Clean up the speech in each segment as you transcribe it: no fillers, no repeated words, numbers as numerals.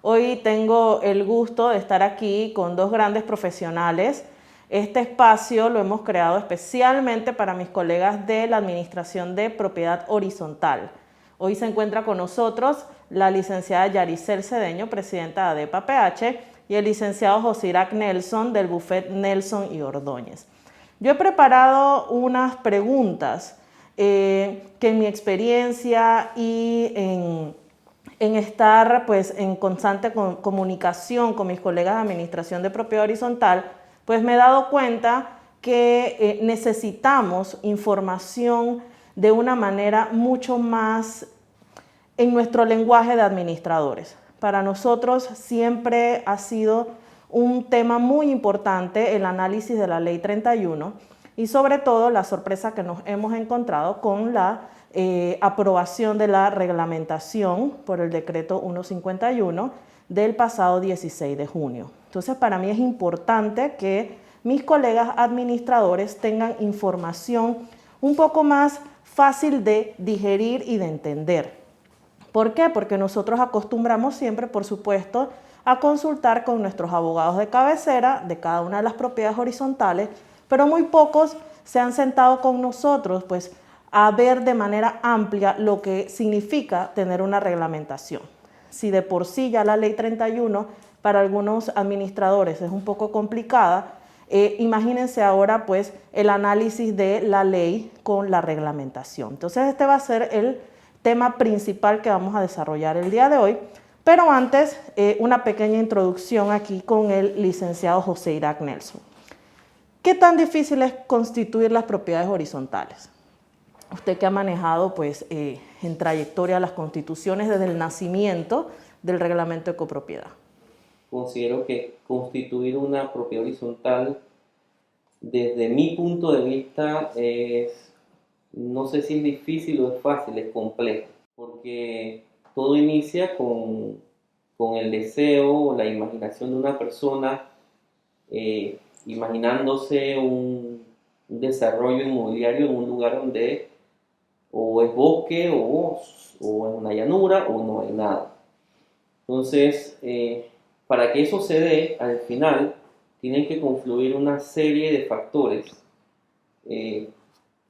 Hoy tengo el gusto de estar aquí con dos grandes profesionales. Este espacio lo hemos creado especialmente para mis colegas de la Administración de Propiedad Horizontal. Hoy se encuentra con nosotros la licenciada Yaricel Cedeño, presidenta de ADEPA PH, y el licenciado Josirac Nelson del Buffet Nelson y Ordóñez. Yo he preparado unas preguntas que en mi experiencia y en estar pues en constante comunicación con mis colegas de Administración de Propiedad Horizontal, pues me he dado cuenta que necesitamos información de una manera mucho más en nuestro lenguaje de administradores. Para nosotros siempre ha sido un tema muy importante el análisis de la Ley 31 y sobre todo la sorpresa que nos hemos encontrado con la aprobación de la reglamentación por el decreto 151 del pasado 16 de junio. Entonces, para mí es importante que mis colegas administradores tengan información un poco más fácil de digerir y de entender. ¿Por qué? Porque nosotros acostumbramos siempre, por supuesto, a consultar con nuestros abogados de cabecera de cada una de las propiedades horizontales, pero muy pocos se han sentado con nosotros, pues, a ver de manera amplia lo que significa tener una reglamentación. Si de por sí ya la Ley 31 para algunos administradores es un poco complicada, imagínense ahora pues el análisis de la ley con la reglamentación. Entonces este va a ser el tema principal que vamos a desarrollar el día de hoy, pero antes una pequeña introducción aquí con el licenciado Josirac Nelson. ¿Qué tan difícil es constituir las propiedades horizontales? Usted que ha manejado pues, en trayectoria las constituciones desde el nacimiento del reglamento de copropiedad. Considero que constituir una propiedad horizontal, desde mi punto de vista, no sé si es difícil o es fácil, es complejo, porque todo inicia con el deseo o la imaginación de una persona, imaginándose un desarrollo inmobiliario en un lugar donde o es bosque o es una llanura o no hay nada. Entonces, para que eso se dé, al final, tienen que confluir una serie de factores, eh,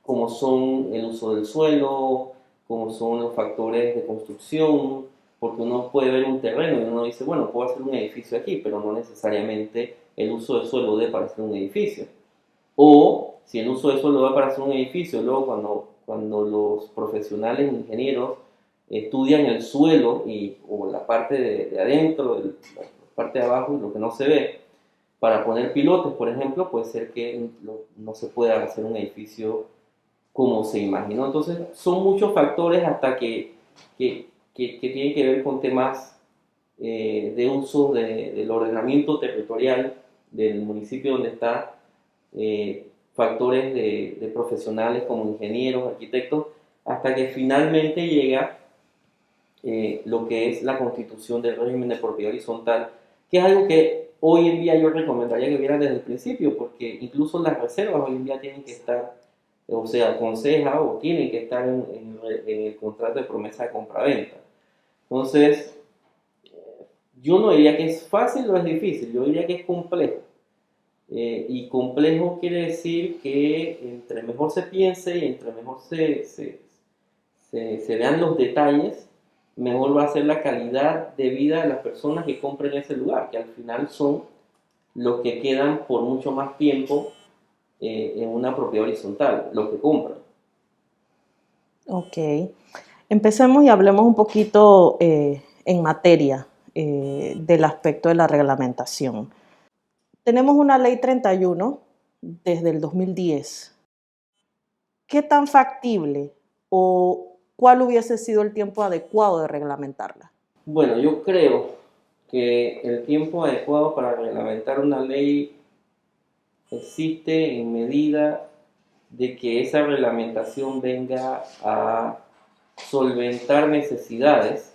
como son el uso del suelo, como son los factores de construcción, porque uno puede ver un terreno y uno dice, bueno, puedo hacer un edificio aquí, pero no necesariamente el uso del suelo debe para hacer un edificio. O si el uso del suelo da para hacer un edificio, luego cuando los profesionales ingenieros estudian el suelo o la parte de adentro, la parte de abajo y lo que no se ve, para poner pilotes, por ejemplo, puede ser que no se pueda hacer un edificio como se imaginó. Entonces, son muchos factores hasta que tienen que ver con temas de uso del ordenamiento territorial del municipio donde está, factores de profesionales como ingenieros, arquitectos, hasta que finalmente llega lo que es la constitución del régimen de propiedad horizontal, que es algo que hoy en día yo recomendaría que vieran desde el principio, porque incluso las reservas hoy en día tienen que estar, o sea, aconseja o tienen que estar en el contrato de promesa de compraventa. Entonces, yo no diría que es fácil o es difícil, yo diría que es complejo. Y complejo quiere decir que entre mejor se piense y entre mejor se vean los detalles, mejor va a ser la calidad de vida de las personas que compren ese lugar, que al final son los que quedan por mucho más tiempo en una propiedad horizontal, los que compran. Ok, empecemos y hablemos un poquito en materia del aspecto de la reglamentación. Tenemos una ley 31 desde el 2010. ¿Qué tan factible o cuál hubiese sido el tiempo adecuado de reglamentarla? Bueno, yo creo que el tiempo adecuado para reglamentar una ley existe en medida de que esa reglamentación venga a solventar necesidades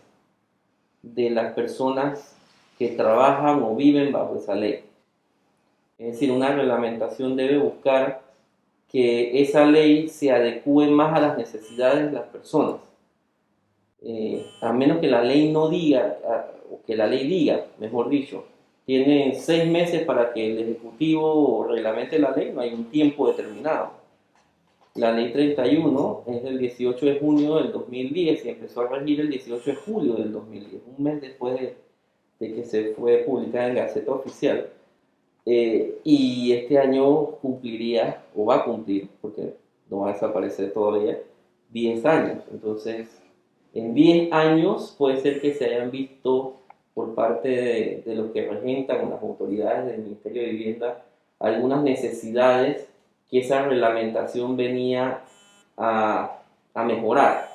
de las personas que trabajan o viven bajo esa ley. Es decir, una reglamentación debe buscar que esa ley se adecue más a las necesidades de las personas. a menos que la ley no diga, o que la ley diga, mejor dicho, tienen 6 meses para que el Ejecutivo reglamente la ley, no hay un tiempo determinado. La ley 31 es del 18 de junio del 2010 y empezó a regir el 18 de julio del 2010, un mes después de que se fue publicada en Gaceta Oficial. Y este año cumpliría, o va a cumplir, porque no va a desaparecer todavía, 10 años. Entonces, en 10 años puede ser que se hayan visto por parte de los que regentan, las autoridades del Ministerio de Vivienda, algunas necesidades que esa reglamentación venía a, a mejorar.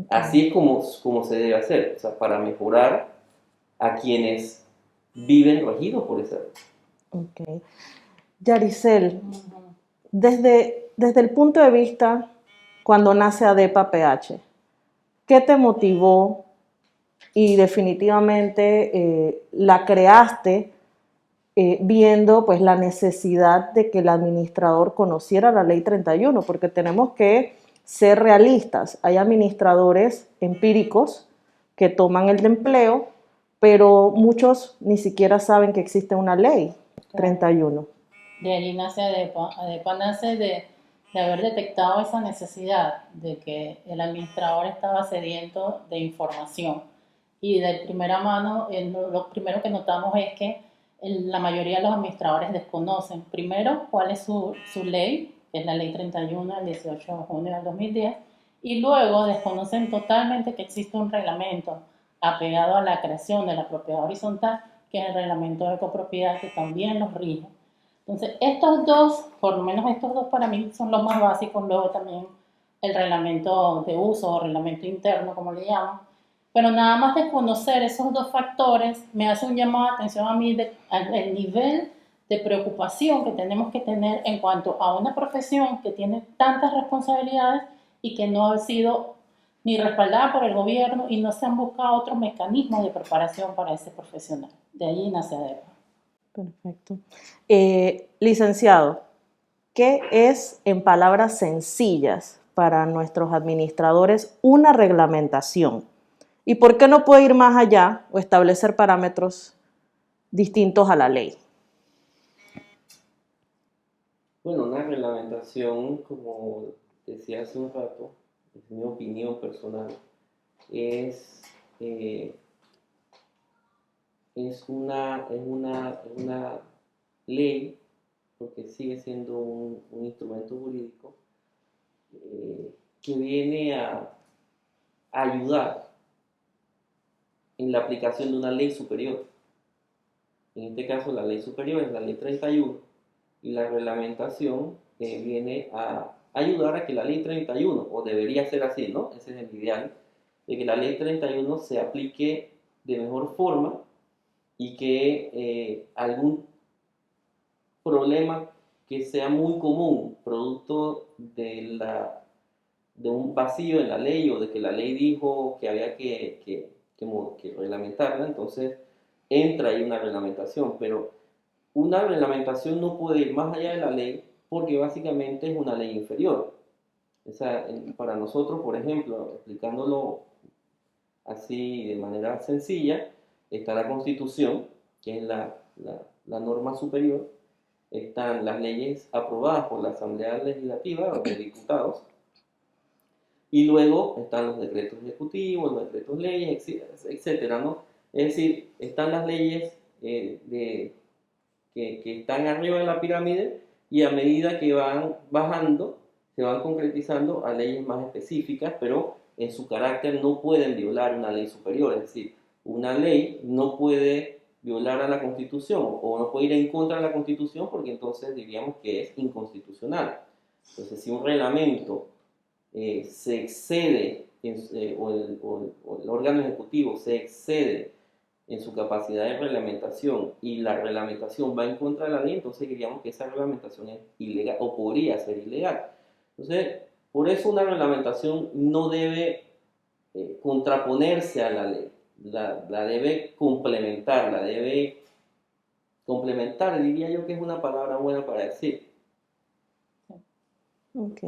Así es como se debe hacer, o sea, para mejorar a quienes viven regidos por esa ley. Ok. Yaricel, desde el punto de vista cuando nace ADEPA PH, ¿qué te motivó y definitivamente la creaste viendo pues la necesidad de que el administrador conociera la ley 31? Porque tenemos que ser realistas. Hay administradores empíricos que toman el de empleo, pero muchos ni siquiera saben que existe una ley 31. De allí nace ADEPA. ADEPA nace de haber detectado esa necesidad de que el administrador estaba sediento de información. Y de primera mano, lo primero que notamos es que la mayoría de los administradores desconocen, primero, cuál es su ley, que es la ley 31 del 18 de junio del 2010, y luego desconocen totalmente que existe un reglamento apegado a la creación de la propiedad horizontal, que es el reglamento de copropiedad, que también los rige. Entonces, estos dos, por lo menos estos dos para mí son los más básicos, luego también el reglamento de uso o reglamento interno, como le llaman, pero nada más de conocer esos dos factores me hace un llamado de atención a mí al nivel de preocupación que tenemos que tener en cuanto a una profesión que tiene tantas responsabilidades y que no ha sido ni respaldada por el gobierno y no se han buscado otros mecanismos de preparación para ese profesional. De allí nace ADEPA. Perfecto. Licenciado, ¿qué es, en palabras sencillas, para nuestros administradores una reglamentación? ¿Y por qué no puede ir más allá o establecer parámetros distintos a la ley? Bueno, una reglamentación, como decía hace un rato, es mi opinión personal, es, eh, es una ley, porque sigue siendo un instrumento jurídico que viene a ayudar en la aplicación de una ley superior. En este caso, la ley superior es la ley 31 y la reglamentación viene a ayudar a que la ley 31, o debería ser así, ¿no? Ese es el ideal, de que la ley 31 se aplique de mejor forma y que algún problema que sea muy común, producto de un vacío en la ley o de que la ley dijo que había que reglamentarla, entonces entra ahí una reglamentación, pero una reglamentación no puede ir más allá de la ley porque básicamente es una ley inferior. O sea, para nosotros, por ejemplo, explicándolo así de manera sencilla, está la Constitución, que es la norma superior, están las leyes aprobadas por la Asamblea Legislativa o de Diputados, y luego están los decretos ejecutivos, los decretos leyes, etcétera, ¿no? Es decir, están las leyes que están arriba de la pirámide y a medida que van bajando, se van concretizando a leyes más específicas, pero en su carácter no pueden violar una ley superior. Es decir, una ley no puede violar a la Constitución o no puede ir en contra de la Constitución porque entonces diríamos que es inconstitucional. Entonces, si un reglamento se excede, o el órgano ejecutivo se excede en su capacidad de reglamentación y la reglamentación va en contra de la ley, entonces diríamos que esa reglamentación es ilegal o podría ser ilegal. Entonces, por eso una reglamentación no debe contraponerse a la ley, la debe complementar, diría yo que es una palabra buena para decir. Ok.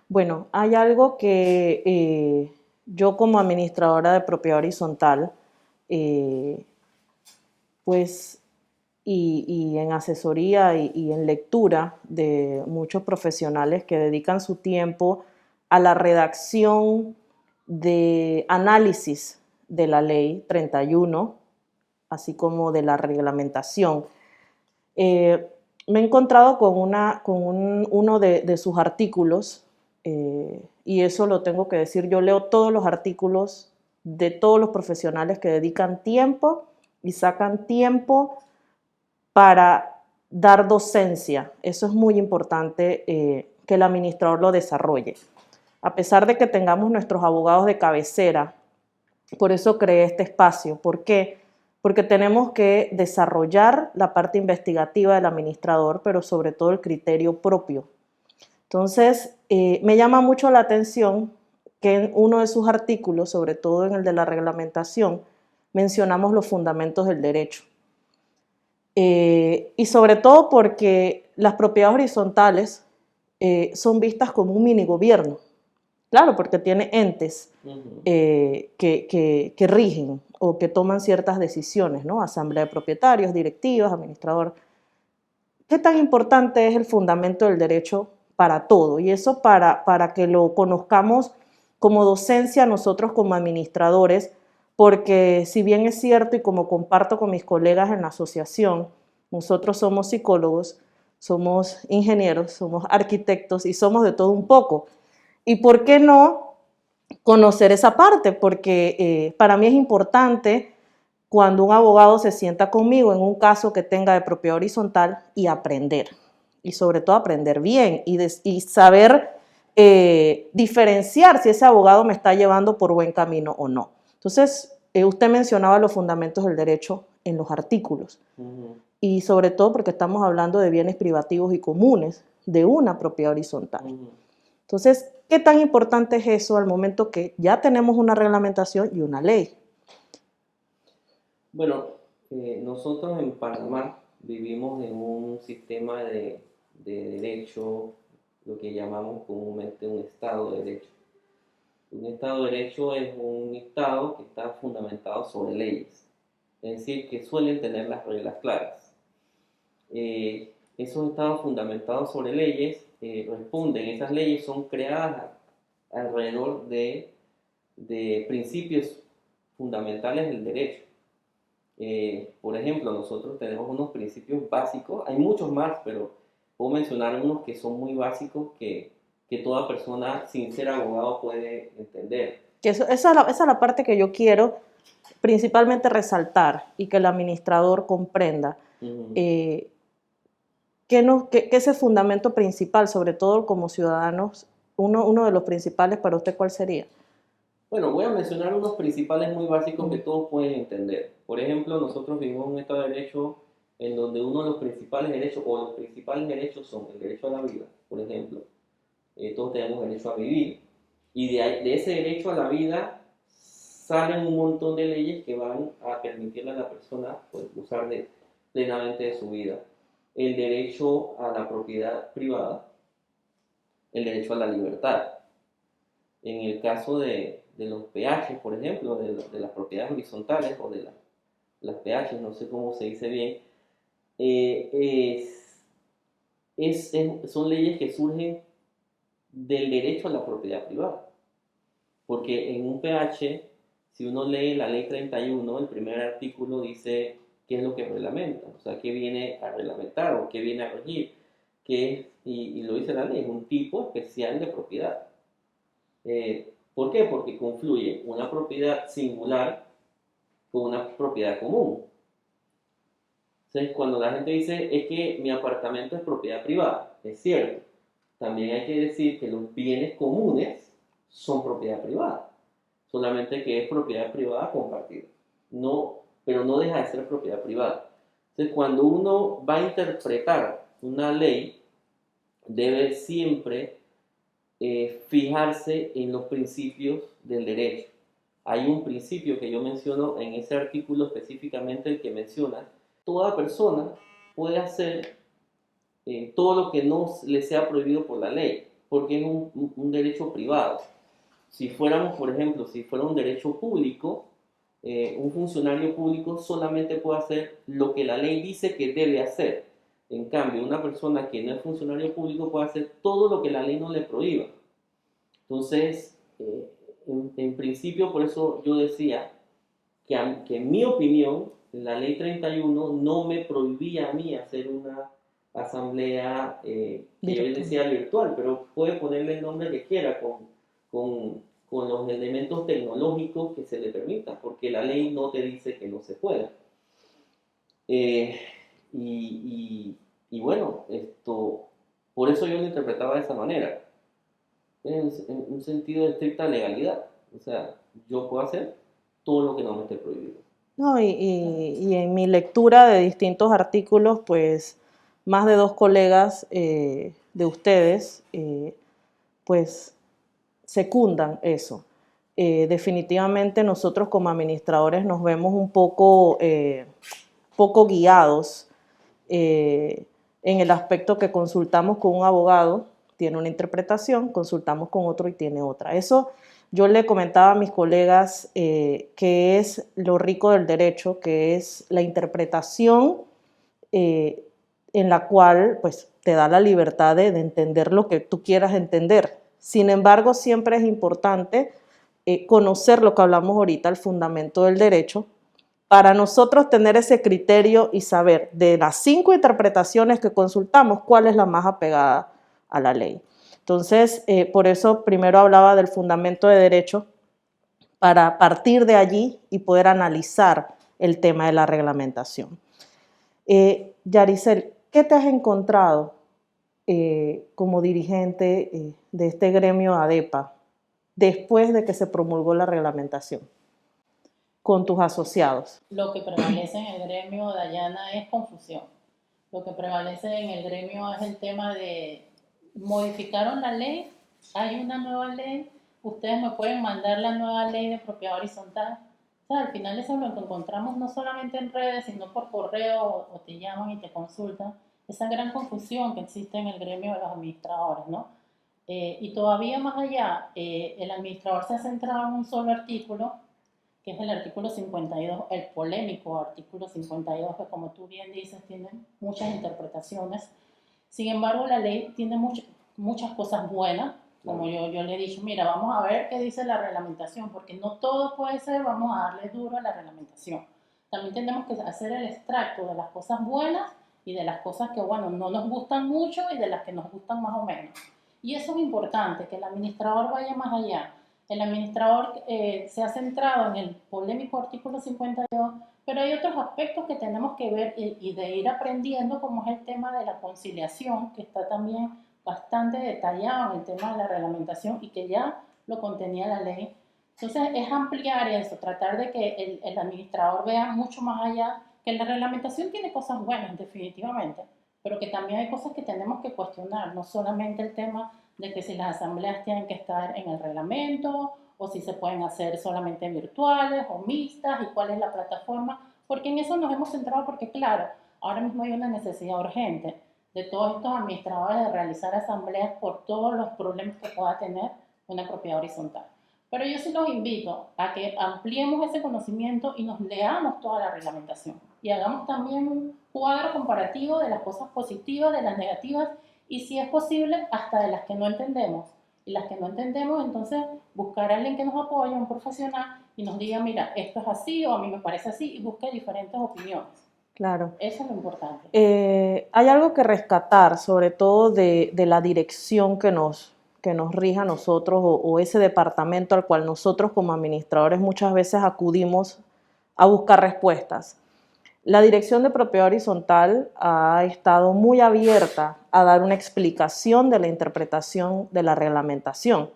Bueno, hay algo que yo como administradora de propiedad horizontal, eh, pues, y en asesoría y en lectura de muchos profesionales que dedican su tiempo a la redacción de análisis de la ley 31, así como de la reglamentación. Me he encontrado con, uno de sus artículos, y eso lo tengo que decir, yo leo todos los artículos de todos los profesionales que dedican tiempo y sacan tiempo para dar docencia. Eso es muy importante, que el administrador lo desarrolle. A pesar de que tengamos nuestros abogados de cabecera, por eso creé este espacio. ¿Por qué? Porque tenemos que desarrollar la parte investigativa del administrador, pero sobre todo el criterio propio. Entonces, me llama mucho la atención que en uno de sus artículos, sobre todo en el de la reglamentación, mencionamos los fundamentos del derecho. Y sobre todo porque las propiedades horizontales son vistas como un mini gobierno. Claro, porque tiene entes que rigen o que toman ciertas decisiones, ¿no? Asamblea de propietarios, directivas, administrador. ¿Qué tan importante es el fundamento del derecho para todo? Y eso para que lo conozcamos como docencia nosotros como administradores, porque si bien es cierto y como comparto con mis colegas en la asociación, nosotros somos psicólogos, somos ingenieros, somos arquitectos y somos de todo un poco. ¿Y por qué no conocer esa parte? Porque para mí es importante cuando un abogado se sienta conmigo en un caso que tenga de propiedad horizontal y aprender. Y sobre todo aprender bien y saber diferenciar si ese abogado me está llevando por buen camino o no. Entonces, usted mencionaba los fundamentos del derecho en los artículos. Y sobre todo porque estamos hablando de bienes privativos y comunes de una propiedad horizontal. Entonces, ¿qué tan importante es eso al momento que ya tenemos una reglamentación y una ley? Bueno, nosotros en Panamá vivimos en un sistema de derecho, lo que llamamos comúnmente un Estado de Derecho. Un Estado de Derecho es un Estado que está fundamentado sobre leyes, es decir, que suelen tener las reglas claras. Esos estados fundamentados sobre leyes responden, esas leyes son creadas alrededor de principios fundamentales del derecho. Por ejemplo, nosotros tenemos unos principios básicos, hay muchos más, pero puedo mencionar unos que son muy básicos que toda persona sin ser abogado puede entender. Esa es la parte que yo quiero principalmente resaltar y que el administrador comprenda. ¿Qué es el fundamento principal, sobre todo como ciudadanos? Uno de los principales para usted, ¿cuál sería? Bueno, voy a mencionar unos principales muy básicos que todos pueden entender. Por ejemplo, nosotros vivimos en un Estado de Derecho en donde uno de los principales derechos, o los principales derechos son el derecho a la vida, por ejemplo. Todos tenemos derecho a vivir. Y de ese derecho a la vida salen un montón de leyes que van a permitirle a la persona pues, gozar plenamente de su vida. El derecho a la propiedad privada, el derecho a la libertad. En el caso de los PH, por ejemplo, de las propiedades horizontales o de las PH, no sé cómo se dice bien, son leyes que surgen del derecho a la propiedad privada. Porque en un PH, si uno lee la ley 31, el primer artículo dice qué es lo que reglamenta, o sea, qué viene a reglamentar o qué viene a regir, y lo dice la ley, es un tipo especial de propiedad. ¿Por qué? Porque confluye una propiedad singular con una propiedad común. Entonces, cuando la gente dice, es que mi apartamento es propiedad privada, es cierto. También hay que decir que los bienes comunes son propiedad privada, solamente que es propiedad privada compartida. No, pero no deja de ser propiedad privada. Entonces, cuando uno va a interpretar una ley, debe siempre fijarse en los principios del derecho. Hay un principio que yo menciono en ese artículo específicamente, el que menciona, toda persona puede hacer todo lo que no le sea prohibido por la ley, porque es un derecho privado. si fuéramos, por ejemplo, si fuera un derecho público, un funcionario público solamente puede hacer lo que la ley dice que debe hacer. En cambio, una persona que no es funcionario público puede hacer todo lo que la ley no le prohíba. Entonces, en principio, por eso yo decía que en mi opinión, la ley 31 no me prohibía a mí hacer una asamblea, que yo decía virtual, pero puede ponerle el nombre que quiera con los elementos tecnológicos que se le permita, porque la ley no te dice que no se pueda. Eh, y bueno, por eso yo lo interpretaba de esa manera, en un sentido de estricta legalidad. O sea, yo puedo hacer todo lo que no me esté prohibido. No, y en mi lectura de distintos artículos, pues más de 2 colegas de ustedes, pues secundan eso. Definitivamente nosotros como administradores nos vemos un poco guiados en el aspecto que consultamos con un abogado, tiene una interpretación, consultamos con otro y tiene otra. Eso yo le comentaba a mis colegas que es lo rico del derecho, que es la interpretación en la cual pues, te da la libertad de entender lo que tú quieras entender. Sin embargo, siempre es importante conocer lo que hablamos ahorita, el fundamento del derecho, para nosotros tener ese criterio y saber de las 5 interpretaciones que consultamos, cuál es la más apegada a la ley. Entonces, por eso primero hablaba del fundamento de derecho, para partir de allí y poder analizar el tema de la reglamentación. Yaricel, ¿qué te has encontrado como dirigente de este gremio ADEPA después de que se promulgó la reglamentación con tus asociados? Lo que prevalece en el gremio, Dayana, es confusión. Lo que prevalece en el gremio es el tema de modificaron la ley, hay una nueva ley, ustedes me pueden mandar la nueva ley de propiedad horizontal. O sea, al final eso lo encontramos no solamente en redes, sino por correo o te llaman y te consultan. Esa gran confusión que existe en el gremio de los administradores, ¿no? Y todavía más allá, el administrador se ha centrado en un solo artículo, que es el artículo 52, el polémico artículo 52, que como tú bien dices, tiene muchas interpretaciones. Sin embargo, la ley tiene muchas cosas buenas, como yo le he dicho, mira, vamos a ver qué dice la reglamentación, porque no todo puede ser, vamos a darle duro a la reglamentación. También tenemos que hacer el extracto de las cosas buenas y de las cosas que, bueno, no nos gustan mucho y de las que nos gustan más o menos. Y eso es importante, que el administrador vaya más allá. El administrador se ha centrado en el polémico artículo 52, pero hay otros aspectos que tenemos que ver y de ir aprendiendo, como es el tema de la conciliación, que está también bastante detallado en el tema de la reglamentación y que ya lo contenía la ley. Entonces es ampliar eso, tratar de que el administrador vea mucho más allá, que la reglamentación tiene cosas buenas definitivamente, pero que también hay cosas que tenemos que cuestionar, no solamente el tema de que si las asambleas tienen que estar en el reglamento o si se pueden hacer solamente virtuales o mixtas y cuál es la plataforma, porque en eso nos hemos centrado porque claro, ahora mismo hay una necesidad urgente de todos estos administradores de realizar asambleas por todos los problemas que pueda tener una propiedad horizontal. Pero yo sí los invito a que ampliemos ese conocimiento y nos leamos toda la reglamentación y hagamos también un cuadro comparativo de las cosas positivas, de las negativas y si es posible hasta de las que no entendemos. Y las que no entendemos, entonces buscar a alguien que nos apoye, un profesional, y nos diga, mira, esto es así o a mí me parece así, y busque diferentes opiniones. Claro. Eso es lo importante. Hay algo que rescatar, sobre todo de la dirección que nos rija a nosotros o ese departamento al cual nosotros como administradores muchas veces acudimos a buscar respuestas. La Dirección de Propiedad Horizontal ha estado muy abierta a dar una explicación de la interpretación de la reglamentación.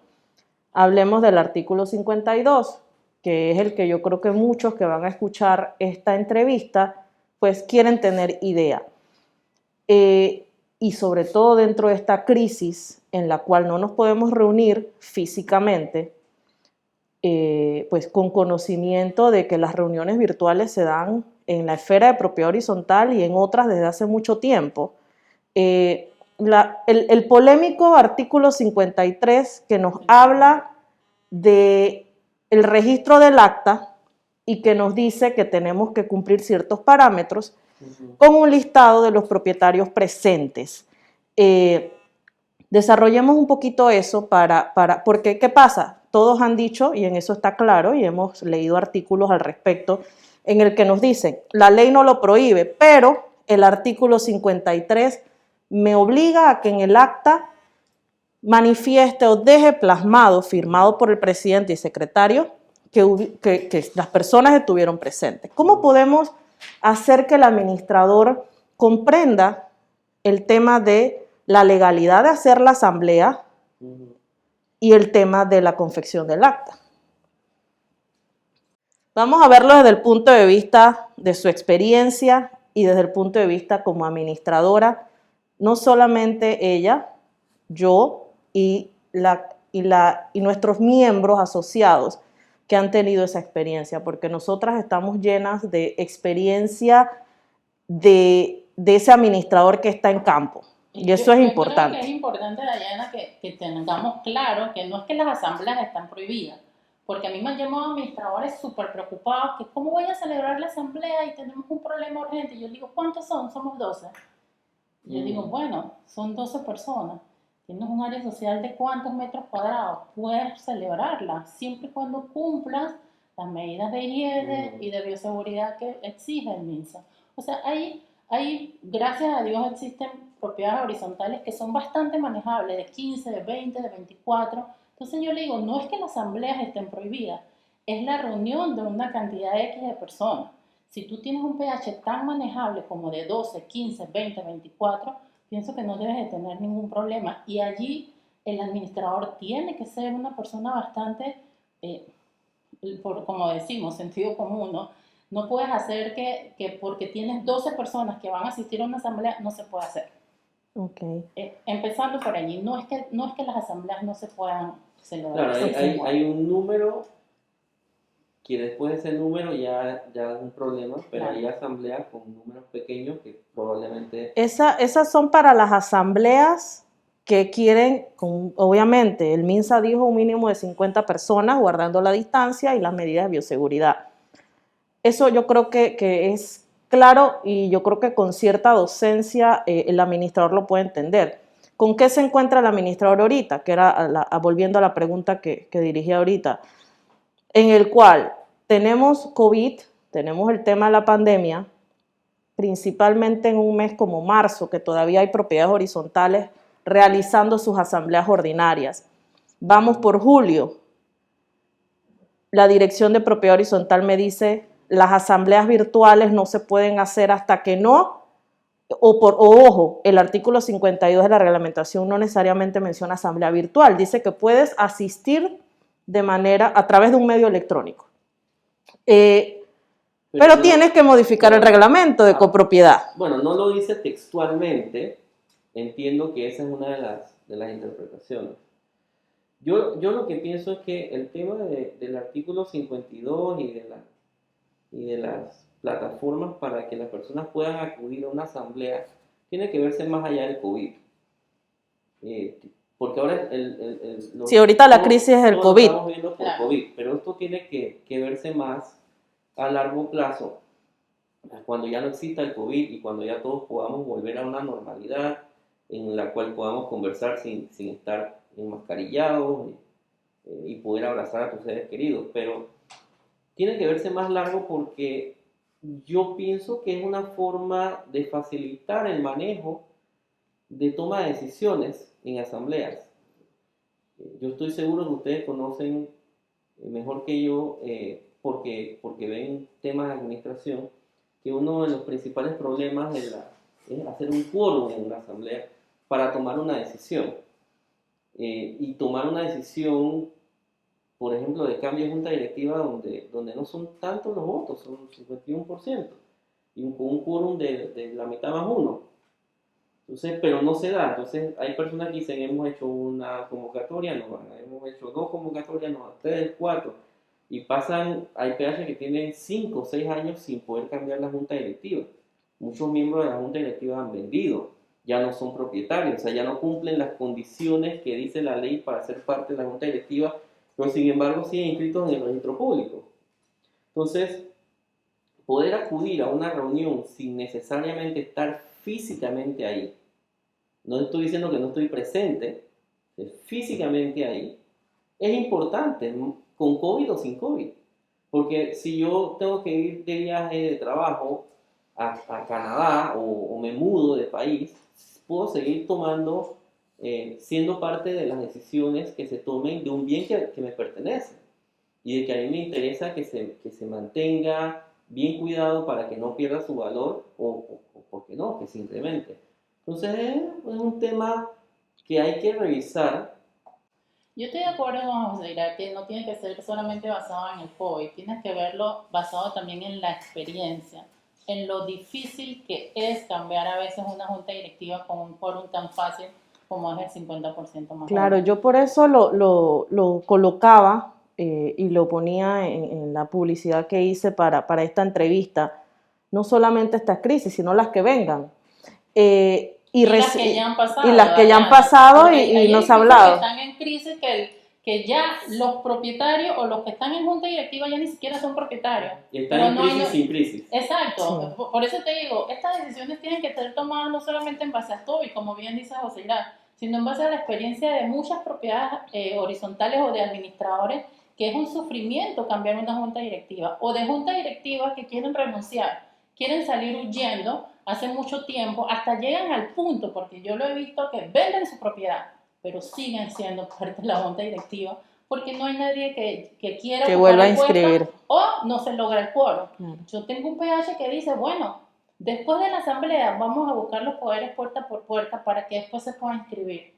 Hablemos del artículo 52, que es el que yo creo que muchos que van a escuchar esta entrevista pues quieren tener idea. Y sobre todo dentro de esta crisis en la cual no nos podemos reunir físicamente, pues con conocimiento de que las reuniones virtuales se dan en la esfera de propiedad horizontal y en otras desde hace mucho tiempo. El polémico artículo 53 que nos habla de el registro del acta y que nos dice que tenemos que cumplir ciertos parámetros con un listado de los propietarios presentes. Desarrollemos un poquito eso porque ¿qué pasa? Todos han dicho, y en eso está claro, y hemos leído artículos al respecto, en el que nos dicen, la ley no lo prohíbe, pero el artículo 53 me obliga a que en el acta manifieste o deje plasmado, firmado por el presidente y secretario, que las personas estuvieron presentes. ¿Cómo podemos hacer que el administrador comprenda el tema de la legalidad de hacer la asamblea y el tema de la confección del acta? Vamos a verlo desde el punto de vista de su experiencia y desde el punto de vista como administradora, no solamente ella, yo y nuestros miembros asociados que han tenido esa experiencia, porque nosotras estamos llenas de experiencia de ese administrador que está en campo. Y eso es importante. Creo que es importante, Dayana, que tengamos claro que no es que las asambleas están prohibidas, porque a mí me han llamado administradores súper preocupados que cómo voy a celebrar la asamblea y tenemos un problema urgente. Y yo digo, ¿cuántos son? Somos 12. Y yo digo, bueno, son 12 personas. Tienes un área social de cuántos metros cuadrados. Puedes celebrarla siempre y cuando cumplas las medidas de higiene y de bioseguridad que exige el MINSA. O sea, gracias a Dios, existen propiedades horizontales que son bastante manejables, de 15, de 20, de 24. Entonces yo le digo, no es que las asambleas estén prohibidas, es la reunión de una cantidad X de personas. Si tú tienes un pH tan manejable como de 12, 15, 20, 24, pienso que no debes de tener ningún problema. Y allí el administrador tiene que ser una persona bastante, como decimos, sentido común, ¿no? No puedes hacer que porque tienes 12 personas que van a asistir a una asamblea, no se puede hacer. Okay. Empezando por allí, no es que las asambleas no se puedan celebrar. Claro, hay un número que después de ese número ya es un problema, pero claro, hay asambleas con números pequeños que probablemente... Esas son para las asambleas que quieren, obviamente, el MINSA dijo un mínimo de 50 personas guardando la distancia y las medidas de bioseguridad. Eso yo creo que es claro y yo creo que con cierta docencia el administrador lo puede entender. ¿Con qué se encuentra el administrador ahorita? Que era, volviendo a la pregunta que dirigí ahorita, en el cual tenemos COVID, tenemos el tema de la pandemia, principalmente en un mes como marzo, que todavía hay propiedades horizontales realizando sus asambleas ordinarias. Vamos por julio. La Dirección de Propiedad Horizontal me dice, las asambleas virtuales no se pueden hacer hasta que no, ojo, el artículo 52 de la reglamentación no necesariamente menciona asamblea virtual, dice que puedes asistir a través de un medio electrónico. Pero tienes que modificar el reglamento de copropiedad. Bueno, no lo dice textualmente, entiendo que esa es una de las interpretaciones. Yo lo que pienso es que el tema del artículo 52 y de las plataformas para que las personas puedan acudir a una asamblea tiene que verse más allá del COVID. Porque ahora sí, ahorita la crisis es el COVID. Estamos viendo por COVID, pero esto tiene que verse más a largo plazo, cuando ya no exista el COVID y cuando ya todos podamos volver a una normalidad en la cual podamos conversar sin estar enmascarillados y poder abrazar a tus seres queridos. Pero tiene que verse más largo porque yo pienso que es una forma de facilitar el manejo de toma de decisiones en asambleas. Yo estoy seguro que ustedes conocen mejor que yo, porque ven temas de administración, que uno de los principales problemas es hacer un quórum en una asamblea para tomar una decisión. Y tomar una decisión, por ejemplo, de cambio de junta directiva donde no son tantos los votos, son 51%, y con un quórum de la mitad más uno. Entonces, pero no se da. Entonces, hay personas que dicen, hemos hecho una convocatoria, no van, hemos hecho 2 convocatorias, no, 3, 4, y hay PH que tienen 5 o 6 años sin poder cambiar la junta directiva. Muchos miembros de la junta directiva han vendido, ya no son propietarios, o sea, ya no cumplen las condiciones que dice la ley para ser parte de la junta directiva, pero sin embargo siguen inscritos en el registro público. Entonces, poder acudir a una reunión sin necesariamente estar físicamente ahí, no estoy diciendo que no estoy presente, físicamente ahí, es importante, con COVID o sin COVID. Porque si yo tengo que ir de viaje de trabajo a Canadá o me mudo de país, puedo seguir tomando, siendo parte de las decisiones que se tomen de un bien que me pertenece y de que a mí me interesa que se mantenga bien cuidado para que no pierda su valor o porque no, que se incremente. Entonces es un tema que hay que revisar. Yo estoy de acuerdo con José Ira, que no tiene que ser solamente basado en el COVID, tienes que verlo basado también en la experiencia, en lo difícil que es cambiar a veces una junta directiva con un quórum tan fácil como es el 50% más. Claro, yo por eso lo colocaba y lo ponía en la publicidad que hice para esta entrevista, no solamente estas crisis, sino las que vengan. Y las que ya han pasado. Y las que ya han pasado y no se ha hablado. Que están en crisis que ya los propietarios o los que están en junta directiva ya ni siquiera son propietarios. Y están en crisis sin crisis. Exacto. Sí. Por eso te digo, estas decisiones tienen que ser tomadas no solamente en base a COVID, como bien dice José Irán, sino en base a la experiencia de muchas propiedades horizontales o de administradores, que es un sufrimiento cambiar una junta directiva, o de juntas directivas que quieren renunciar, quieren salir huyendo hace mucho tiempo, hasta llegan al punto, porque yo lo he visto, que venden su propiedad, pero siguen siendo parte de la junta directiva, porque no hay nadie que quiera que vuelva a inscribir o no se logra el quórum. Yo tengo un PH que dice, bueno, después de la asamblea vamos a buscar los poderes puerta por puerta para que después se pueda inscribir.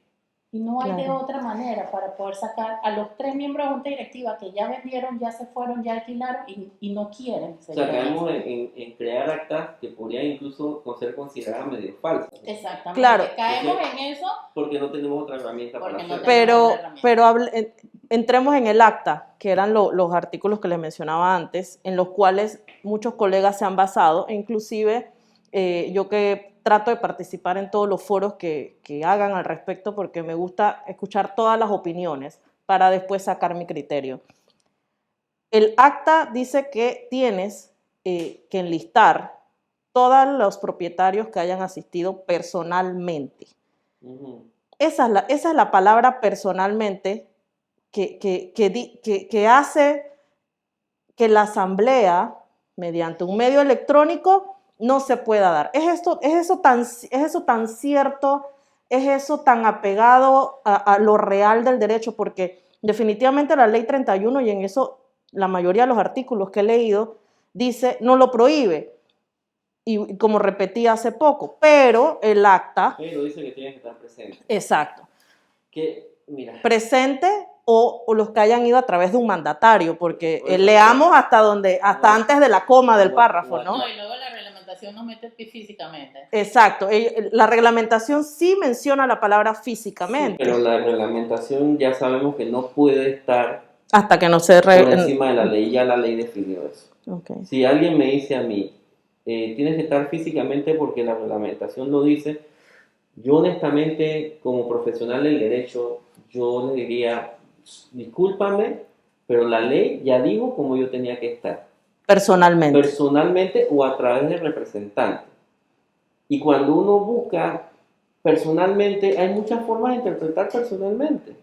Y no hay de otra manera para poder sacar a los 3 miembros de junta directiva que ya vendieron, ya se fueron, ya alquilaron y no quieren. O sea, caemos en crear actas que podrían incluso ser consideradas medio falsas. Exactamente. Claro. Caemos en eso. Porque no tenemos otra herramienta para hacerlo. Pero entremos en el acta, que eran los artículos que les mencionaba antes, en los cuales muchos colegas se han basado, e inclusive yo que trato de participar en todos los foros que hagan al respecto, porque me gusta escuchar todas las opiniones para después sacar mi criterio. El acta dice que tienes que enlistar todos los propietarios que hayan asistido personalmente. Uh-huh. Esa es la palabra personalmente que hace que la asamblea, mediante un medio electrónico, no se pueda dar. Es eso tan cierto, es eso tan apegado a lo real del derecho, porque definitivamente la ley 31, y en eso la mayoría de los artículos que he leído, dice, no lo prohíbe. Y como repetí hace poco, pero el acta... Pero dice que tienen que estar presentes. Exacto. Mira. Presente o los que hayan ido a través de un mandatario, porque leamos hasta antes de la coma del párrafo, ¿no? No, y luego la reglamentación nos mete físicamente. Exacto. La reglamentación sí menciona la palabra físicamente. Sí, pero la reglamentación ya sabemos que no puede estar hasta que no se por encima de la ley, ya la ley definió eso. Okay. Si alguien me dice a mí, tienes que estar físicamente porque la reglamentación lo dice, yo honestamente, como profesional del derecho, yo le diría, discúlpame, pero la ley ya dijo cómo yo tenía que estar. Personalmente. Personalmente o a través del representante. Y cuando uno busca personalmente, hay muchas formas de interpretar personalmente.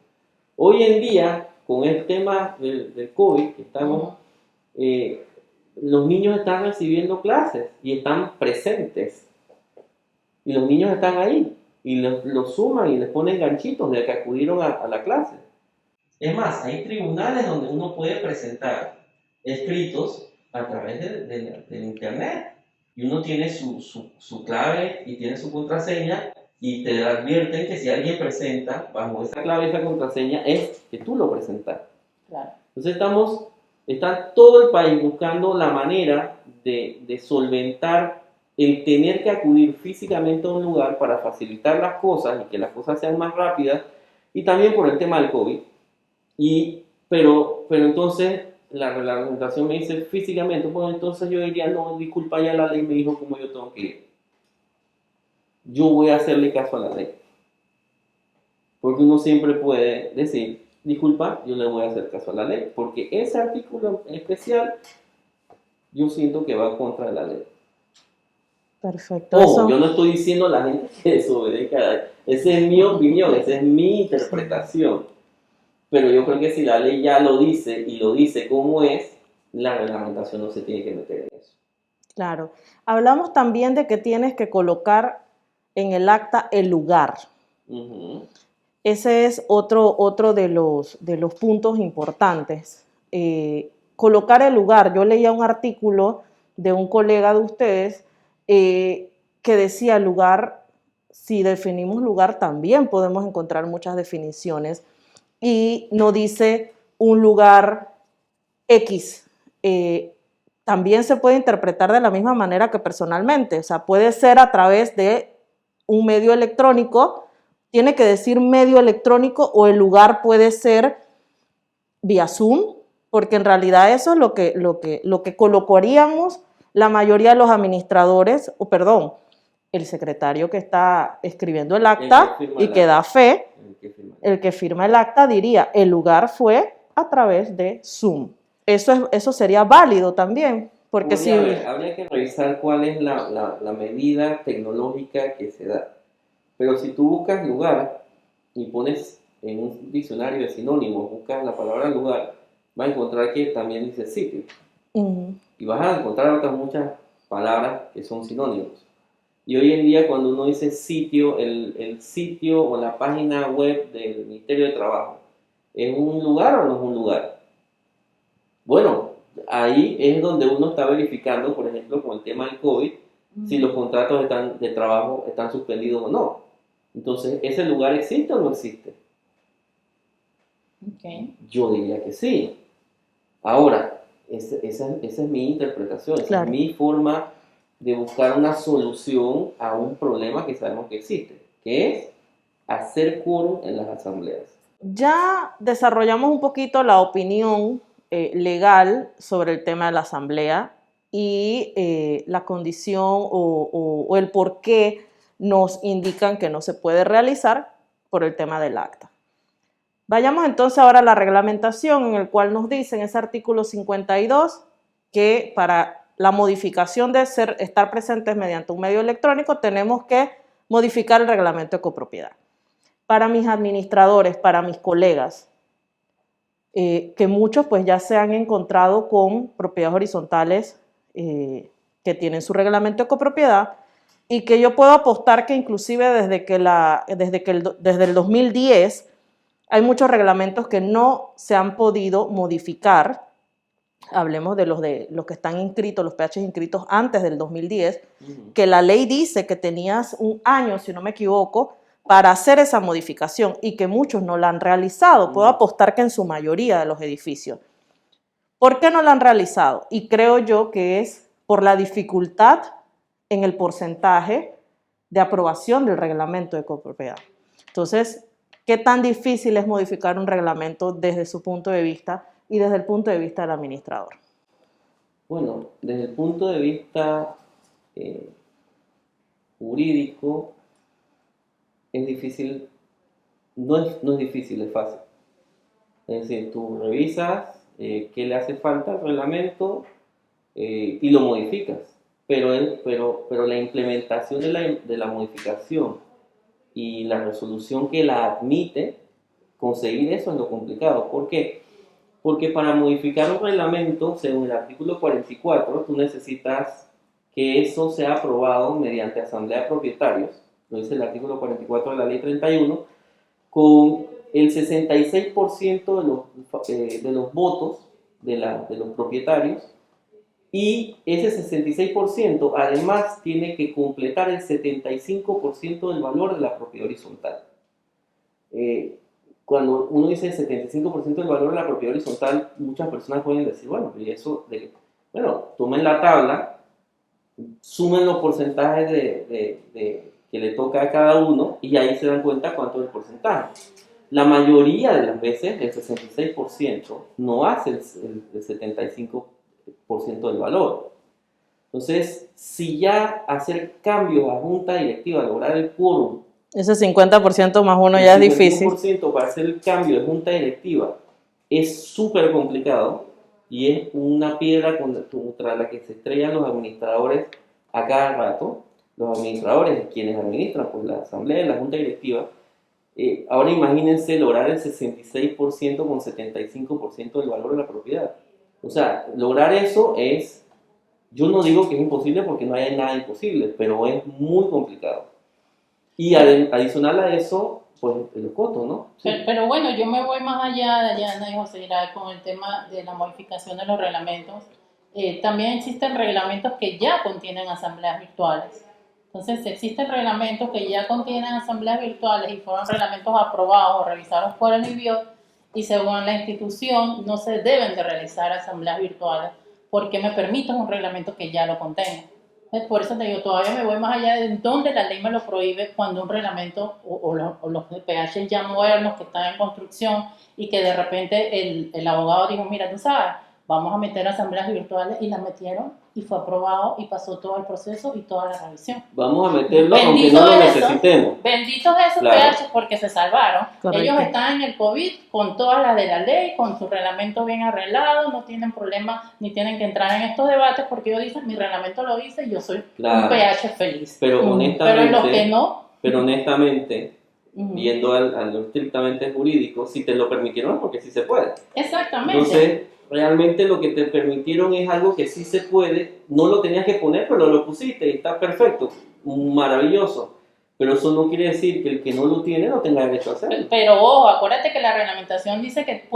Hoy en día, con el tema del COVID, que estamos, los niños están recibiendo clases y están presentes. Y los niños están ahí. Y los suman y les ponen ganchitos de que acudieron a la clase. Es más, hay tribunales donde uno puede presentar escritos a través del internet. Y uno tiene su clave y tiene su contraseña y te advierten que si alguien presenta bajo esa clave y esa contraseña es que tú lo presentas. Claro. Entonces está todo el país buscando la manera de solventar el tener que acudir físicamente a un lugar para facilitar las cosas y que las cosas sean más rápidas, y también por el tema del COVID. Pero entonces la reglamentación me dice físicamente, pues entonces yo diría, no, disculpa, ya la ley me dijo cómo yo tengo que ir. Yo voy a hacerle caso a la ley. Porque uno siempre puede decir, disculpa, yo le voy a hacer caso a la ley, porque ese artículo en especial yo siento que va contra la ley. Perfecto. Ojo, yo Eso, no estoy diciendo a la gente que desobedezca a la ley. Esa es mi opinión, esa es mi interpretación. Pero yo creo que si la ley ya lo dice y lo dice como es, la reglamentación no se tiene que meter en eso. claro. Hablamos también de que tienes que colocar en el acta el lugar. Ujú. Ese es otro de los puntos importantes. Colocar el lugar. Yo leía un artículo de un colega de ustedes que decía lugar, si definimos lugar también podemos encontrar muchas definiciones y no dice un lugar X. También se puede interpretar de la misma manera que personalmente, o sea, puede ser a través de un medio electrónico, tiene que decir medio electrónico o el lugar puede ser vía Zoom, porque en realidad eso es lo que colocaríamos la mayoría de los administradores, o perdón, el secretario que está escribiendo el acta y que da fe, el que firma el acta diría, el lugar fue a través de Zoom. Eso sería válido también, porque si... Habría que revisar cuál es la medida tecnológica que se da. Pero si tú buscas lugar y pones en un diccionario de sinónimos, buscas la palabra lugar, vas a encontrar que también dice sitio. Y vas a encontrar otras muchas palabras que son sinónimos. Y hoy en día cuando uno dice sitio, el sitio o la página web del Ministerio de Trabajo, ¿es un lugar o no es un lugar? Bueno, ahí es donde uno está verificando, por ejemplo, con el tema del COVID, si los contratos de trabajo están suspendidos o no. Entonces, ¿ese lugar existe o no existe? Okay. Yo diría que sí. Ahora, esa es mi interpretación, esa Claro. es mi forma de buscar una solución a un problema que sabemos que existe, que es hacer quórum en las asambleas. Ya desarrollamos un poquito la opinión legal sobre el tema de la asamblea y la condición o el por qué nos indican que no se puede realizar por el tema del acta. Vayamos entonces ahora a la reglamentación en el cual nos dice en ese artículo 52 que para la modificación de estar presentes mediante un medio electrónico tenemos que modificar el reglamento de copropiedad. Para mis administradores, para mis colegas, que muchos pues ya se han encontrado con propiedades horizontales que tienen su reglamento de copropiedad y que yo puedo apostar que inclusive desde el 2010 hay muchos reglamentos que no se han podido modificar. Hablemos de los que están inscritos, los PH inscritos antes del 2010, que la ley dice que tenías un año, si no me equivoco, para hacer esa modificación y que muchos no la han realizado. Puedo apostar que en su mayoría de los edificios. ¿Por qué no la han realizado? Y creo yo que es por la dificultad en el porcentaje de aprobación del reglamento de copropiedad. Entonces, ¿qué tan difícil es modificar un reglamento desde su punto de vista y desde el punto de vista del administrador? Bueno, desde el punto de vista jurídico, es difícil, no es difícil, es fácil. Es decir, tú revisas qué le hace falta al reglamento y lo modificas, pero la implementación de la modificación y la resolución que la admite, conseguir eso es lo complicado. ¿Por qué? Porque para modificar un reglamento, según el artículo 44, tú necesitas que eso sea aprobado mediante asamblea de propietarios, lo dice el artículo 44 de la ley 31, con el 66% de los votos de los propietarios, y ese 66% además tiene que completar el 75% del valor de la propiedad horizontal. Cuando uno dice el 75% del valor de la propiedad horizontal, muchas personas pueden decir, bueno, y eso, tomen la tabla, sumen los porcentajes que le toca a cada uno y ahí se dan cuenta cuánto es el porcentaje. La mayoría de las veces, el 66% no hace el 75% del valor. Entonces, si ya hacer cambios a junta directiva, lograr el quórum Ese 50% más uno El ya es difícil. 51% para hacer el cambio de junta directiva es súper complicado y es una piedra contra la que se estrellan los administradores a cada rato. Los administradores, quienes administran pues, la asamblea y la junta directiva. Ahora imagínense lograr el 66% con 75% del valor de la propiedad. O sea, lograr eso es, yo no digo que es imposible porque no hay nada imposible, pero es muy complicado. Y adicional a eso, pues los costos, ¿no? Sí. Pero bueno, yo me voy más allá, Dayana y José Iral, con el tema de la modificación de los reglamentos. También existen reglamentos que ya contienen asambleas virtuales. Entonces, existen reglamentos que ya contienen asambleas virtuales y fueron reglamentos aprobados o revisados por el IBIOT y según la institución no se deben de realizar asambleas virtuales porque me permite un reglamento que ya lo contenga. Por eso te digo, todavía me voy más allá de donde la ley me lo prohíbe cuando un reglamento o los PH ya modernos que están en construcción y que de repente el abogado dijo, mira, tú sabes, vamos a meter asambleas virtuales y las metieron y fue aprobado y pasó todo el proceso y toda la revisión. Vamos a meterlo aunque no lo necesitemos. Benditos esos Claro. PH porque se salvaron. Correcto. Ellos están en el COVID con todas las de la ley, con su reglamento bien arreglado, no tienen problema ni tienen que entrar en estos debates porque ellos dicen, mi reglamento lo dice y yo soy Claro. un PH feliz. Pero Pero honestamente, los que no, yendo a lo estrictamente jurídico, si te lo permitieron es porque sí se puede. exactamente. Entonces, realmente lo que te permitieron es algo que sí se puede, no lo tenías que poner, pero lo pusiste y está perfecto, maravilloso. Pero eso no quiere decir que el que no lo tiene no tenga derecho a hacerlo. Pero ojo, acuérdate que la reglamentación dice que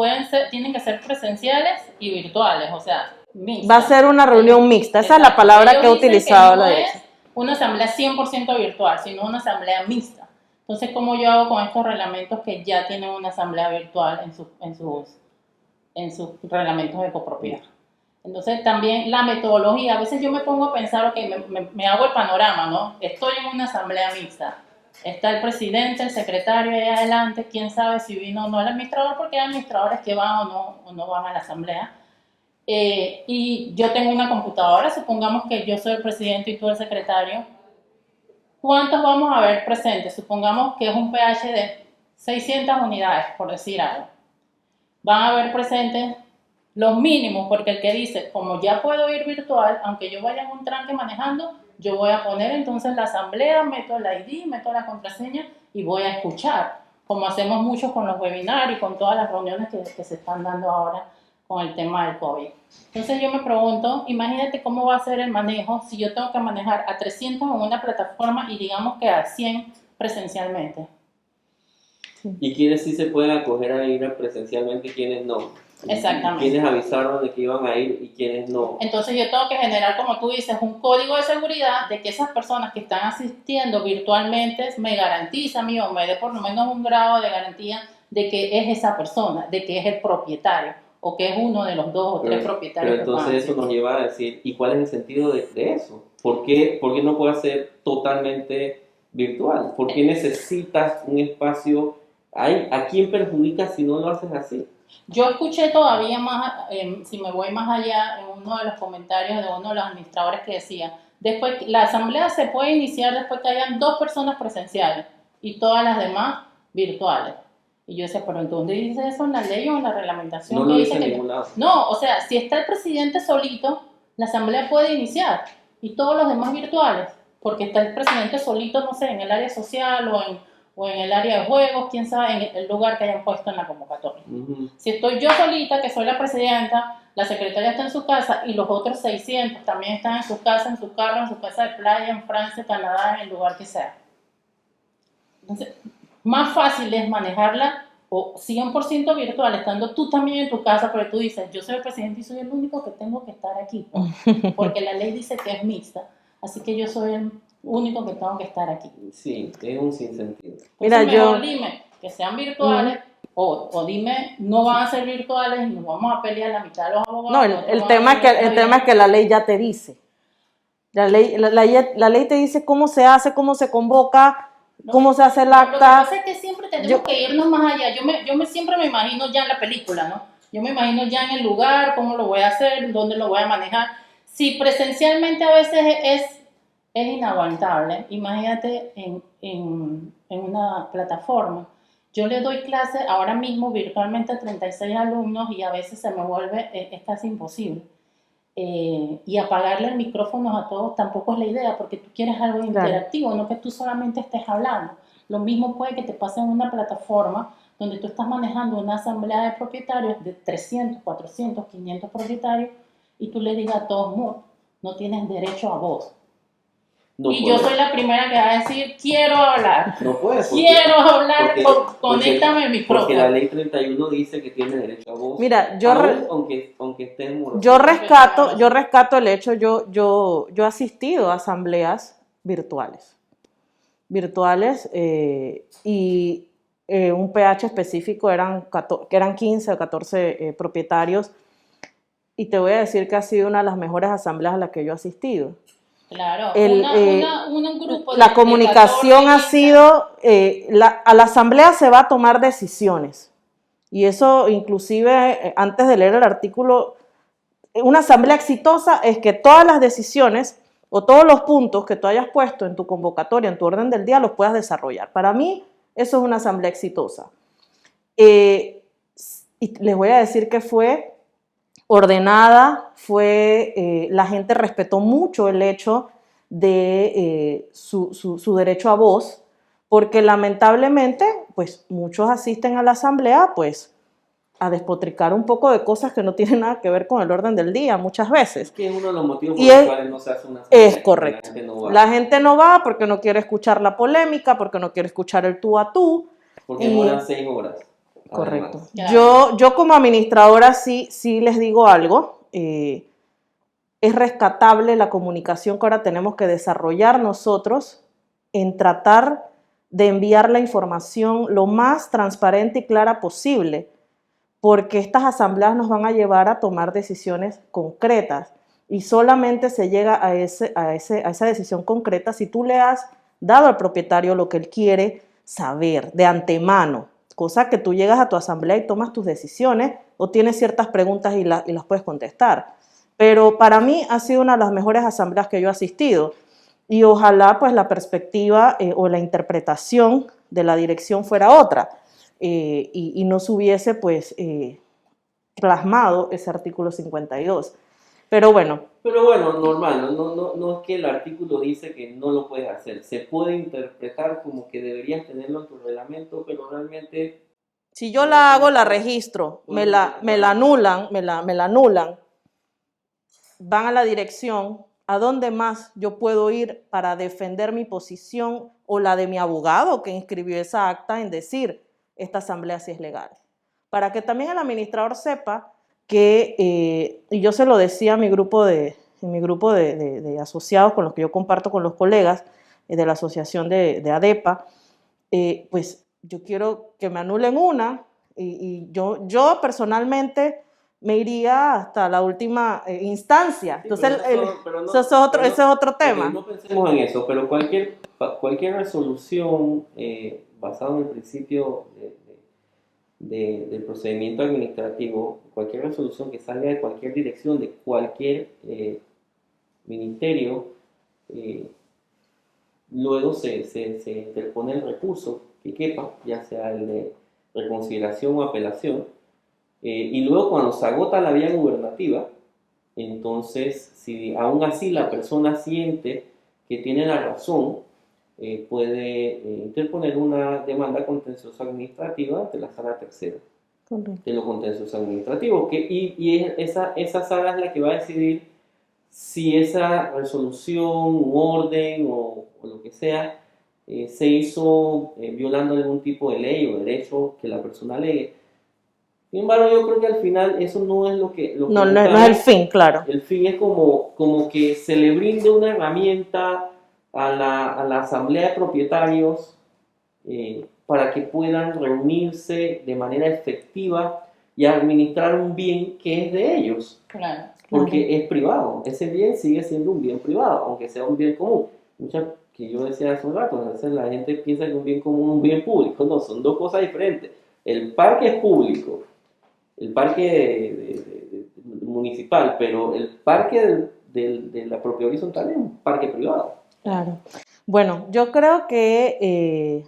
tienen que ser presenciales y virtuales, o sea, mixtas. Va a ser una reunión mixta, esa es la Exacto. palabra Ellos que ha dicen utilizado que no la es derecha. una asamblea 100% virtual, sino una asamblea mixta. Entonces, ¿cómo yo hago con estos reglamentos que ya tienen una asamblea virtual en sus reglamentos de copropiedad? Entonces, también la metodología, a veces yo me pongo a pensar, ok, me hago el panorama, ¿no? Estoy en una asamblea mixta. Está el presidente, el secretario ahí adelante, quién sabe si vino o no el administrador, porque hay administradores que van o no van a la asamblea. Y yo tengo una computadora, supongamos que yo soy el presidente y tú el secretario. ¿Cuántos vamos a ver presentes? Supongamos que es un PH de 600 unidades, por decir algo. Van a haber presentes los mínimos, porque el que dice, como ya puedo ir virtual, aunque yo vaya en un tranque manejando, yo voy a poner entonces la asamblea, meto el ID, meto la contraseña y voy a escuchar, como hacemos mucho con los webinars y con todas las reuniones que se están dando ahora con el tema del COVID. Entonces yo me pregunto, imagínate cómo va a ser el manejo si yo tengo que manejar a 300 en una plataforma y digamos que a 100 presencialmente. ¿Y quiénes sí se pueden acoger a ir presencialmente y quiénes no? Exactamente. ¿Quiénes avisaron de que iban a ir y quiénes no? Entonces yo tengo que generar, como tú dices, un código de seguridad de que esas personas que están asistiendo virtualmente me garantizan o me dé por lo menos un grado de garantía de que es esa persona, de que es el propietario o que es uno de los 2 o 3 propietarios. Pero entonces eso nos lleva a decir, ¿y cuál es el sentido de eso? ¿Por qué no puede ser totalmente virtual? ¿Por qué necesitas un espacio? ¿A quién perjudica si no lo haces así? Yo escuché todavía más, si me voy más allá, en uno de los comentarios de uno de los administradores que decía, después la asamblea se puede iniciar después que hayan 2 personas presenciales y todas las demás virtuales. Y yo decía, pero ¿en dónde dice eso en la ley o en la reglamentación? No lo dice dice en que ningún lado. no, o sea, si está el presidente solito, la asamblea puede iniciar y todos los demás virtuales, porque está el presidente solito, no sé, en el área social o en el área de juegos, quién sabe, en el lugar que hayan puesto en la convocatoria. Si estoy yo solita, que soy la presidenta, la secretaria está en su casa y los otros 600 también están en su casa, en su carro, en su casa de playa, en Francia, Canadá, en el lugar que sea. Entonces, más fácil es manejarla o 100% virtual, estando tú también en tu casa, pero tú dices, yo soy el presidente y soy el único que tengo que estar aquí, porque la ley dice que es mixta, así que yo soy el único que tengo que estar aquí. Sí, es un sinsentido. Mira, Mejor dime que sean virtuales o dime no van a ser virtuales y nos vamos a pelear la mitad de los abogados. No, el tema es que la ley ya te dice. La ley te dice cómo se hace, cómo se convoca, cómo se hace el acta. Lo que pasa es que siempre tenemos que irnos más allá. Yo siempre me imagino ya en la película, ¿no? Yo me imagino ya en el lugar, cómo lo voy a hacer, dónde lo voy a manejar. Si presencialmente a veces es es inaguantable. Imagínate en una plataforma. Yo le doy clase ahora mismo virtualmente a 36 alumnos y a veces se me vuelve, es casi imposible. Y apagarle el micrófono a todos tampoco es la idea, porque tú quieres algo Claro. interactivo, no que tú solamente estés hablando. Lo mismo puede que te pase en una plataforma donde tú estás manejando una asamblea de propietarios de 300, 400, 500 propietarios y tú le digas a todos, no tienes derecho a voz. No y puedes. yo soy la primera que va a decir, quiero hablar. No puedes. Quiero hablar, conéctame el Porque micrófono. la ley 31 dice que tiene derecho a voz. Mira, aunque esté en muro. yo rescato el hecho, yo he asistido a asambleas virtuales, y un pH específico que eran 15 o 14 propietarios, y te voy a decir que ha sido una de las mejores asambleas a las que yo he asistido. Claro, un grupo la comunicación ha sido, a la asamblea se va a tomar decisiones, y eso inclusive antes de leer el artículo, una asamblea exitosa es que todas las decisiones o todos los puntos que tú hayas puesto en tu convocatoria, en tu orden del día, los puedas desarrollar. Para mí, eso es una asamblea exitosa. Y les voy a decir que fue ordenada, la gente respetó mucho el hecho de su derecho a voz, porque lamentablemente, pues muchos asisten a la asamblea, pues a despotricar un poco de cosas que no tienen nada que ver con el orden del día muchas veces. Es que es uno de los motivos por los cuales no se hace una asamblea. Es correcto. La gente no va porque no quiere escuchar la polémica, porque no quiere escuchar el tú a tú. Porque demoran 6 horas. Correcto. Claro. Yo como administradora sí les digo algo. Es rescatable la comunicación que ahora tenemos que desarrollar nosotros en tratar de enviar la información lo más transparente y clara posible, porque estas asambleas nos van a llevar a tomar decisiones concretas y solamente se llega a esa decisión concreta si tú le has dado al propietario lo que él quiere saber de antemano, cosa que tú llegas a tu asamblea y tomas tus decisiones o tienes ciertas preguntas y las puedes contestar. Pero para mí ha sido una de las mejores asambleas que yo he asistido y ojalá pues la perspectiva o la interpretación de la dirección fuera otra. Y no se hubiese pues plasmado ese artículo 52. Pero bueno, normal, no es que el artículo dice que no lo puedes hacer. Se puede interpretar como que deberías tenerlo en tu reglamento, pero realmente... Si yo la hago, la registro, me la anulan, van a la dirección, ¿a dónde más yo puedo ir para defender mi posición o la de mi abogado que inscribió esa acta en decir esta asamblea sí es legal? Para que también el administrador sepa que, y yo se lo decía a mi grupo de asociados con los que yo comparto con los colegas de la asociación de ADEPA, pues yo quiero que me anulen una y yo personalmente me iría hasta la última instancia. Sí, entonces, ese es otro tema. No pensemos en eso, pero cualquier resolución basada en el principio del procedimiento administrativo, cualquier resolución que salga de cualquier dirección, de cualquier ministerio, luego se interpone el recurso que quepa, ya sea el de reconsideración o apelación, y luego cuando se agota la vía gubernativa, entonces si aún así la persona siente que tiene la razón, puede interponer una demanda contenciosa administrativa ante la sala tercera de lo contencioso administrativo, esa sala es la que va a decidir si esa resolución, un orden o lo que sea se hizo violando algún tipo de ley o derecho que la persona alegue. Sin embargo, yo creo que al final eso no es lo que no es el fin, claro. El fin es como que se le brinde una herramienta a la asamblea de propietarios para que puedan reunirse de manera efectiva y administrar un bien que es de ellos. Claro. Porque es privado, ese bien sigue siendo un bien privado, aunque sea un bien común. Que yo decía hace un rato, a veces la gente piensa que un bien común es un bien público. No, son dos cosas diferentes. El parque es público, el parque municipal, pero el parque de la propiedad horizontal en un parque privado. Claro. Bueno, yo creo que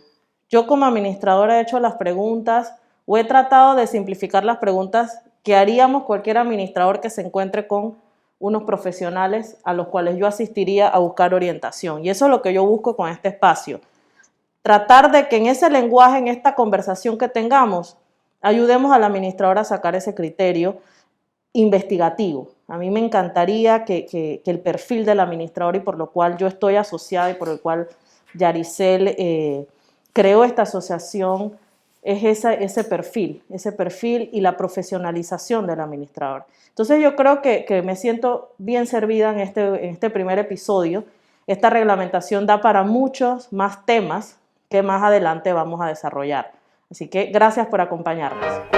yo como administradora he hecho las preguntas o he tratado de simplificar las preguntas que haríamos cualquier administrador que se encuentre con unos profesionales a los cuales yo asistiría a buscar orientación. Y eso es lo que yo busco con este espacio. Tratar de que en ese lenguaje, en esta conversación que tengamos, ayudemos al administrador a sacar ese criterio investigativo. A mí me encantaría que el perfil del administrador y por lo cual yo estoy asociada y por el cual Yaricel creó esta asociación es ese perfil y la profesionalización del administrador. Entonces yo creo que me siento bien servida en este primer episodio. Esta reglamentación da para muchos más temas que más adelante vamos a desarrollar. Así que gracias por acompañarnos.